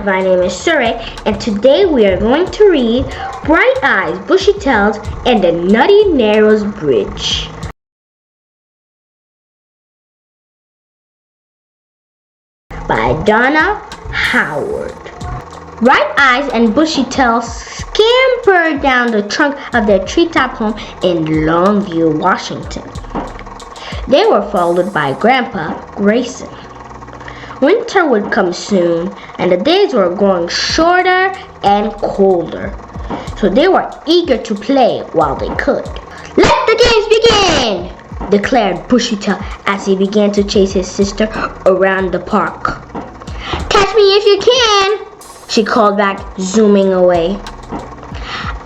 my name is Sereé, and today we are going to read Bright Eyes, Bushy Tails, and the Nutty Narrows Bridge. By Donna Howard. Bright Eyes and Bushy Tails scampered down the trunk of their treetop home in Longview, Washington. They were followed by Grandpa Grayson. Winter would come soon, and the days were growing shorter and colder, so they were eager to play while they could. "Let the games begin!" declared Bushy Tail as he began to chase his sister around the park. "Catch me if you can!" she called back, zooming away.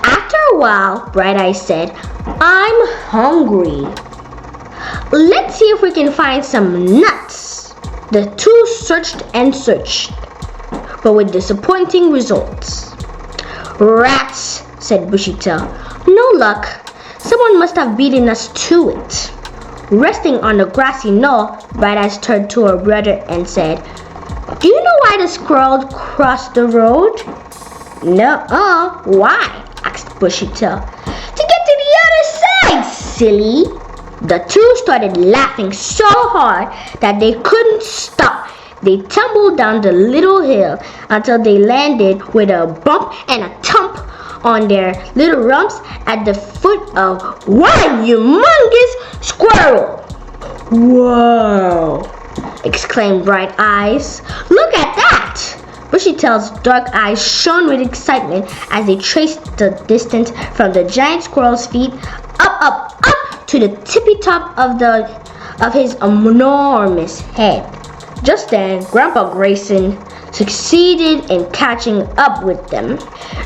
After a while, Bright Eyes said, "I'm hungry. Let's see if we can find some nuts." The two searched and searched, but with disappointing results. "Rats," said Bushy Tail. "No luck. Someone must have beaten us to it." Resting on the grassy knoll, Bright Eyes turned to her brother and said, "Do you know why the squirrel crossed the road?" "No, why?" asked Bushy Tail. "To get to the other side, silly." The two started laughing so hard that they couldn't stop. They tumbled down the little hill until they landed with a bump and a thump on their little rumps at the foot of one humongous squirrel. "Whoa!" exclaimed Bright Eyes. "Look at that!" Bushy Tail's dark eyes shone with excitement as they traced the distance from the giant squirrel's feet up to the tippy top of his enormous head. Just then, Grandpa Grayson succeeded in catching up with them.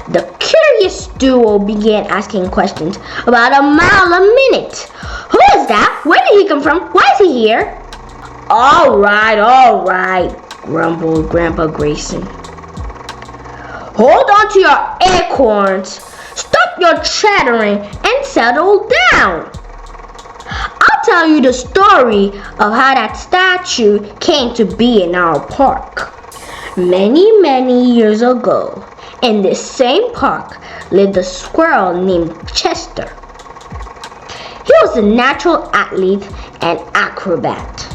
The curious duo began asking questions about a mile a minute. "Who is that? Where did he come from? Why is he here?" All right, grumbled Grandpa Grayson. "Hold on to your acorns. Stop your chattering and settle down. I'll tell you the story of how that statue came to be in our park. Many years ago, in this same park lived a squirrel named Chester. He was a natural athlete and acrobat.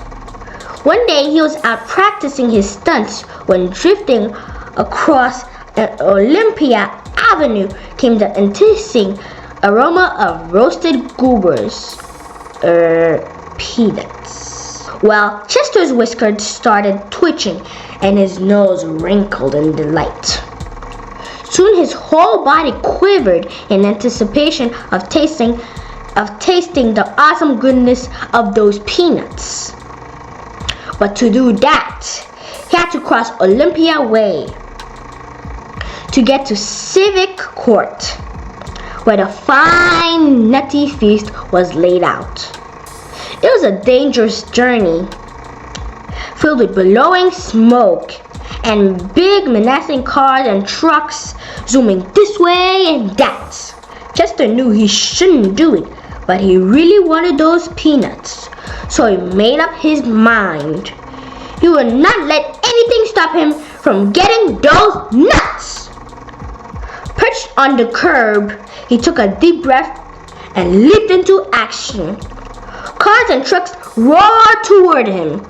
One day he was out practicing his stunts when drifting across Olympia Avenue came the enticing aroma of roasted goobers. Peanuts. Well, Chester's whiskers started twitching and his nose wrinkled in delight. Soon his whole body quivered in anticipation of tasting the awesome goodness of those peanuts. But to do that, he had to cross Olympia Way to get to Civic Court, where the fine nutty feast was laid out. It was a dangerous journey, filled with billowing smoke and big menacing cars and trucks zooming this way and that. Chester knew he shouldn't do it, but he really wanted those peanuts, so he made up his mind. He would not let anything stop him from getting those nuts. Perched on the curb, he took a deep breath and leaped into action. Cars and trucks roared toward him.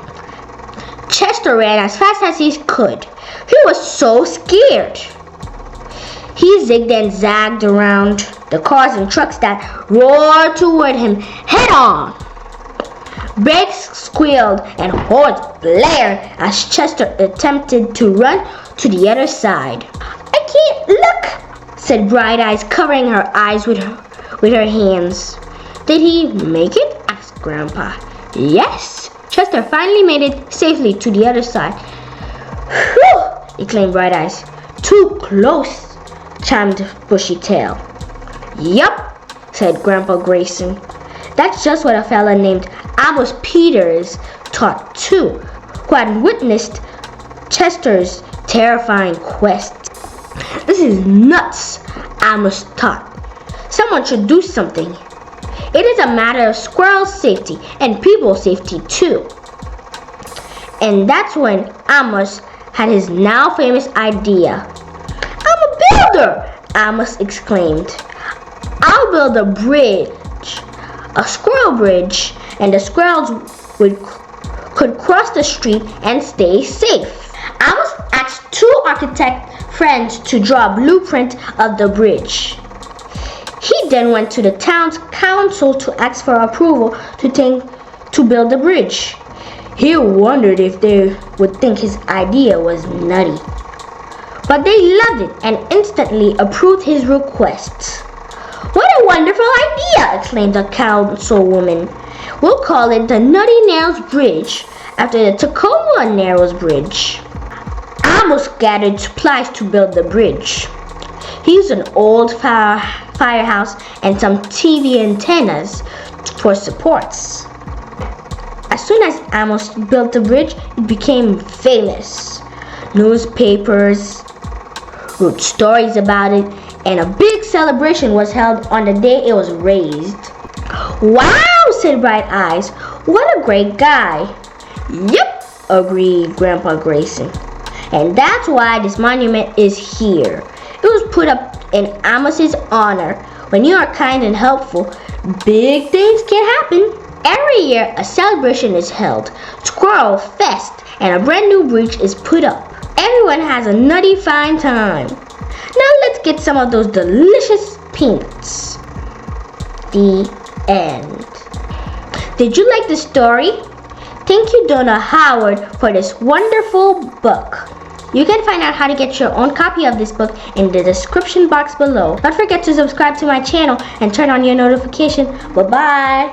Chester ran as fast as he could. He was so scared. He zigged and zagged around the cars and trucks that roared toward him head on. Brakes squealed and horns blared as Chester attempted to run to the other side. "I can't look," said Bright Eyes, covering her eyes with her hands. "Did he make it?" asked Grandpa. "Yes." Chester finally made it safely to the other side. "Whew!" exclaimed Bright Eyes. "Too close," chimed Bushy Tail. "Yup," said Grandpa Grayson. "That's just what a fella named Amos Peters thought too, who had witnessed Chester's terrifying quest." "This is nuts," Amos thought. "Someone should do something. It is a matter of squirrel safety and people's safety too." And that's when Amos had his now famous idea. "I'm a builder!" Amos exclaimed. "I'll build a bridge, a squirrel bridge, and the squirrels could cross the street and stay safe." Amos asked 2 architect friends to draw a blueprint of the bridge. He then went to the town's council to ask for approval to build the bridge. He wondered if they would think his idea was nutty. But they loved it and instantly approved his request. "What a wonderful idea!" exclaimed the councilwoman. "We'll call it the Nutty Nails Bridge, after the Tacoma Narrows Bridge." Amos gathered supplies to build the bridge. He used an old firehouse and some TV antennas for supports. As soon as Amos built the bridge, it became famous. Newspapers wrote stories about it, and a big celebration was held on the day it was raised. "Wow," said Bright Eyes. "What a great guy." "Yep," agreed Grandpa Grayson. "And that's why this monument is here. It was put up in Amos's honor. When you are kind and helpful, big things can happen." Every year, a celebration is held, Squirrel Fest, and a brand new bridge is put up. Everyone has a nutty fine time. Now let's get some of those delicious peanuts. The end. Did you like the story? Thank you, Donna Howard, for this wonderful book. You can find out how to get your own copy of this book in the description box below. Don't forget to subscribe to my channel and turn on your notification. Bye-bye.